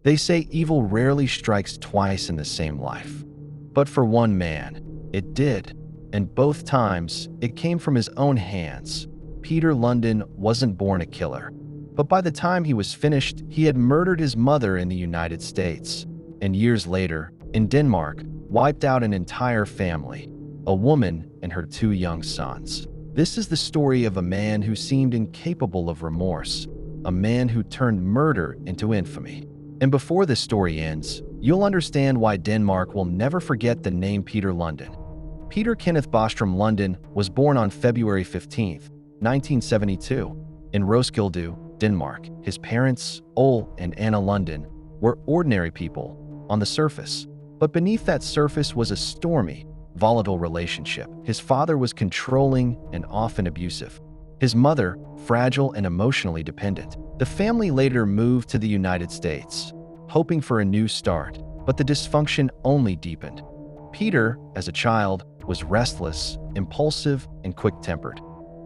They say evil rarely strikes twice in the same life. But for one man, it did. And both times, it came from his own hands. Peter Lundin wasn't born a killer. But by the time he was finished, he had murdered his mother in the United States. And years later, in Denmark, wiped out an entire family, a woman and her 2 young sons. This is the story of a man who seemed incapable of remorse, a man who turned murder into infamy. And before this story ends, you'll understand why Denmark will never forget the name Peter Lundin. Peter Kenneth Bostrom Lundin was born on February 15, 1972, in Roskilde, Denmark. His parents, Ole and Anna Lundin, were ordinary people on the surface. But beneath that surface was a stormy, volatile relationship. His father was controlling and often abusive. His mother, fragile and emotionally dependent. The family later moved to the United States, hoping for a new start, but the dysfunction only deepened. Peter, as a child, was restless, impulsive, and quick-tempered.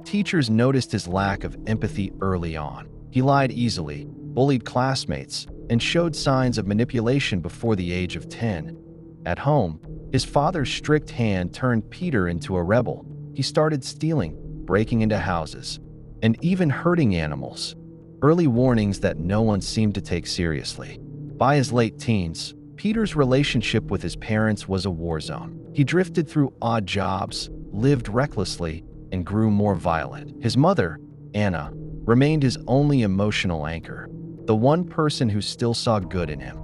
Teachers noticed his lack of empathy early on. He lied easily, bullied classmates, and showed signs of manipulation before the age of 10. At home, his father's strict hand turned Peter into a rebel. He started stealing, breaking into houses, and even hurting animals. Early warnings that no one seemed to take seriously. By his late teens, Peter's relationship with his parents was a war zone. He drifted through odd jobs, lived recklessly, and grew more violent. His mother, Anna, remained his only emotional anchor, the one person who still saw good in him.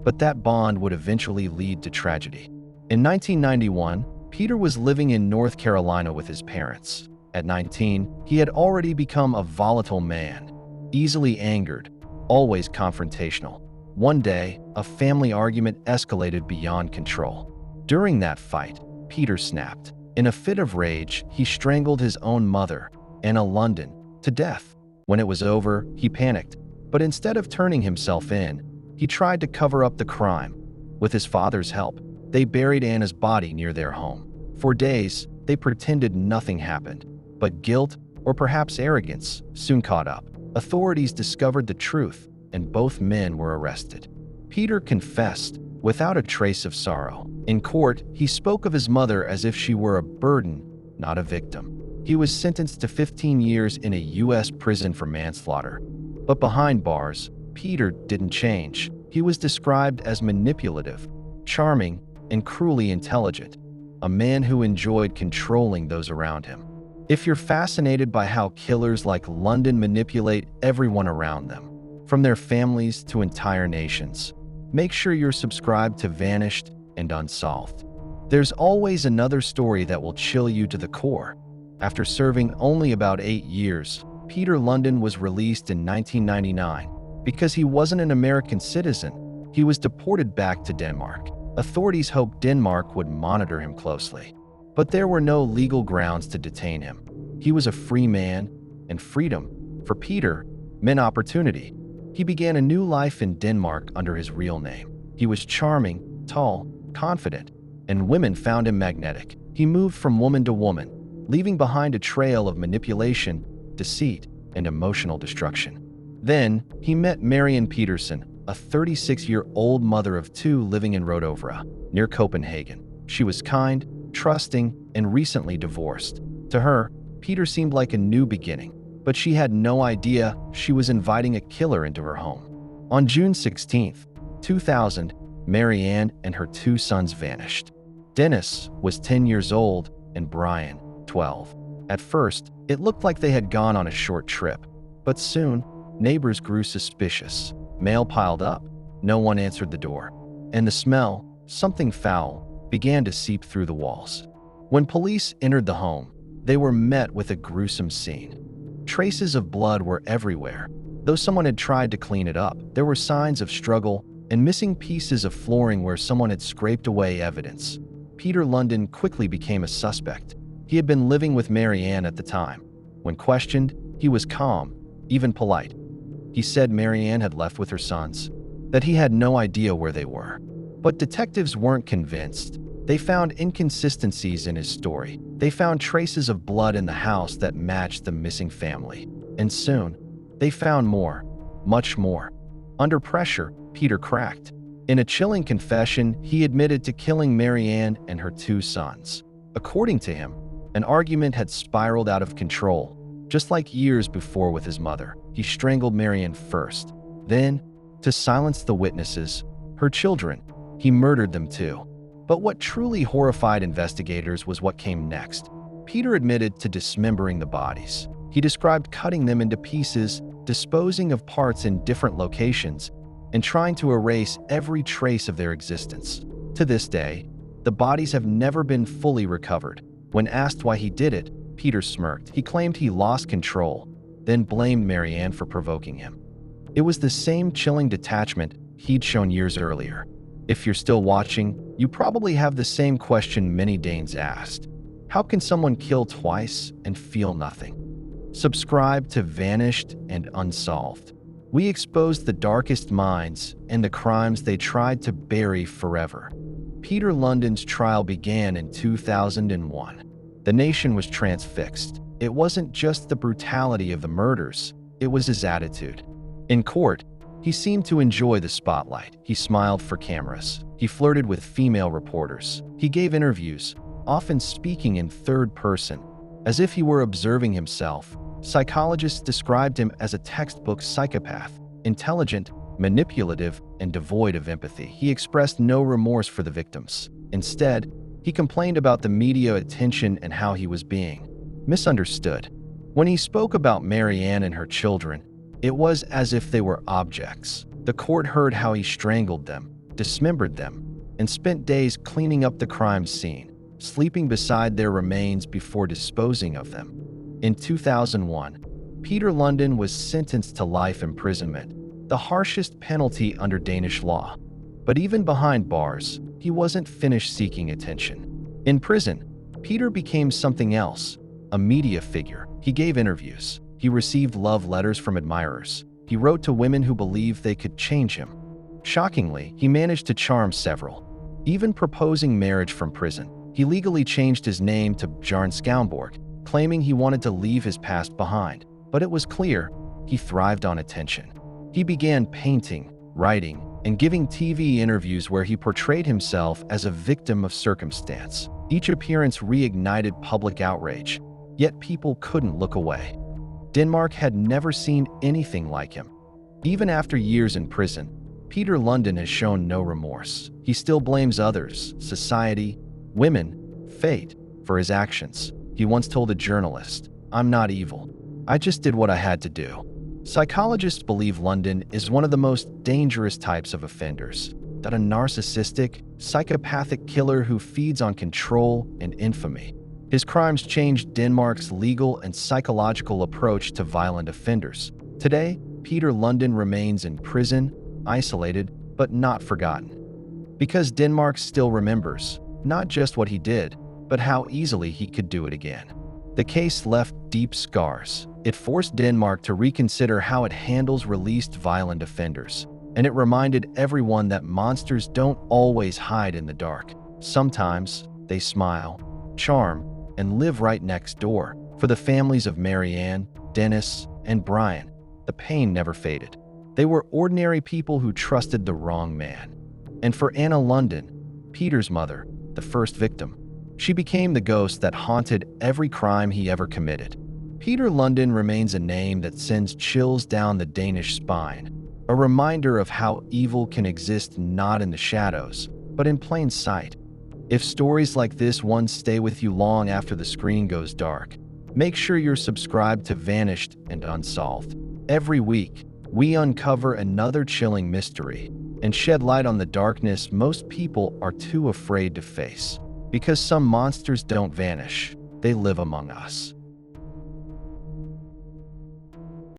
But that bond would eventually lead to tragedy. In 1991, Peter was living in North Carolina with his parents. At 19, he had already become a volatile man, easily angered, always confrontational. One day, a family argument escalated beyond control. During that fight, Peter snapped. In a fit of rage, he strangled his own mother, Anna Lundin, to death. When it was over, he panicked, but instead of turning himself in, he tried to cover up the crime. With his father's help, they buried Anna's body near their home. For days, they pretended nothing happened, but guilt, or perhaps arrogance, soon caught up. Authorities discovered the truth, and both men were arrested. Peter confessed, without a trace of sorrow. In court, he spoke of his mother as if she were a burden, not a victim. He was sentenced to 15 years in a U.S. prison for manslaughter. But behind bars, Peter didn't change. He was described as manipulative, charming, and cruelly intelligent, a man who enjoyed controlling those around him. If you're fascinated by how killers like Lundin manipulate everyone around them, from their families to entire nations, make sure you're subscribed to Vanished and Unsolved. There's always another story that will chill you to the core. After serving only about 8 years, Peter Lundin was released in 1999. Because he wasn't an American citizen, he was deported back to Denmark. Authorities hoped Denmark would monitor him closely, but there were no legal grounds to detain him. He was a free man, and freedom, for Peter, meant opportunity. He began a new life in Denmark under his real name. He was charming, tall, confident, and women found him magnetic. He moved from woman to woman, leaving behind a trail of manipulation, deceit, and emotional destruction. Then, he met Marianne Petersen, a 36-year-old mother of 2 living in Rodovra, near Copenhagen. She was kind, trusting, and recently divorced. To her, Peter seemed like a new beginning, but she had no idea she was inviting a killer into her home. On June 16, 2000, Marianne and her 2 sons vanished. Dennis was 10 years old and Brian, 12. At first, it looked like they had gone on a short trip, but soon, neighbors grew suspicious. Mail piled up, no one answered the door, and the smell, something foul, began to seep through the walls. When police entered the home, they were met with a gruesome scene. Traces of blood were everywhere. Though someone had tried to clean it up, there were signs of struggle and missing pieces of flooring where someone had scraped away evidence. Peter Lundin quickly became a suspect. He had been living with Marianne at the time. When questioned, he was calm, even polite. He said Marianne had left with her sons, that he had no idea where they were. But detectives weren't convinced. They found inconsistencies in his story. They found traces of blood in the house that matched the missing family. And soon, they found more, much more. Under pressure, Peter cracked. In a chilling confession, he admitted to killing Marianne and her 2 sons. According to him, an argument had spiraled out of control. Just like years before with his mother, he strangled Marianne first. Then, to silence the witnesses, her children, he murdered them too. But what truly horrified investigators was what came next. Peter admitted to dismembering the bodies. He described cutting them into pieces, disposing of parts in different locations, and trying to erase every trace of their existence. To this day, the bodies have never been fully recovered. When asked why he did it, Peter smirked. He claimed he lost control, then blamed Marianne for provoking him. It was the same chilling detachment he'd shown years earlier. If you're still watching, you probably have the same question many Danes asked. How can someone kill twice and feel nothing? Subscribe to Vanished and Unsolved. We exposed the darkest minds and the crimes they tried to bury forever. Peter Lundin's trial began in 2001. The nation was transfixed. It wasn't just the brutality of the murders, it was his attitude. In court, he seemed to enjoy the spotlight. He smiled for cameras. He flirted with female reporters. He gave interviews, often speaking in third person, as if he were observing himself. Psychologists described him as a textbook psychopath, intelligent, manipulative, and devoid of empathy. He expressed no remorse for the victims. Instead, he complained about the media attention and how he was being misunderstood. When he spoke about Marianne and her children, it was as if they were objects. The court heard how he strangled them, dismembered them, and spent days cleaning up the crime scene, sleeping beside their remains before disposing of them. In 2001, Peter Lundin was sentenced to life imprisonment, the harshest penalty under Danish law. But even behind bars, he wasn't finished seeking attention. In prison, Peter became something else, a media figure. He gave interviews. He received love letters from admirers. He wrote to women who believed they could change him. Shockingly, he managed to charm several, even proposing marriage from prison. He legally changed his name to Bjarne Skaunborg, claiming he wanted to leave his past behind. But it was clear he thrived on attention. He began painting, writing, and giving TV interviews where he portrayed himself as a victim of circumstance. Each appearance reignited public outrage, yet people couldn't look away. Denmark had never seen anything like him. Even after years in prison, Peter Lundin has shown no remorse. He still blames others, society, women, fate, for his actions. He once told a journalist, "I'm not evil. I just did what I had to do." Psychologists believe Lundin is one of the most dangerous types of offenders, that a narcissistic, psychopathic killer who feeds on control and infamy. His crimes changed Denmark's legal and psychological approach to violent offenders. Today, Peter Lundin remains in prison, isolated, but not forgotten. Because Denmark still remembers, not just what he did, but how easily he could do it again. The case left deep scars. It forced Denmark to reconsider how it handles released violent offenders. And it reminded everyone that monsters don't always hide in the dark. Sometimes they smile, charm, and live right next door. For the families of Marianne, Dennis, and Brian, the pain never faded. They were ordinary people who trusted the wrong man. And for Anna Lundin, Peter's mother, the first victim, she became the ghost that haunted every crime he ever committed. Peter Lundin remains a name that sends chills down the Danish spine, a reminder of how evil can exist not in the shadows, but in plain sight. If stories like this one stay with you long after the screen goes dark, make sure you're subscribed to Vanished and Unsolved. Every week, we uncover another chilling mystery and shed light on the darkness most people are too afraid to face. Because some monsters don't vanish, they live among us.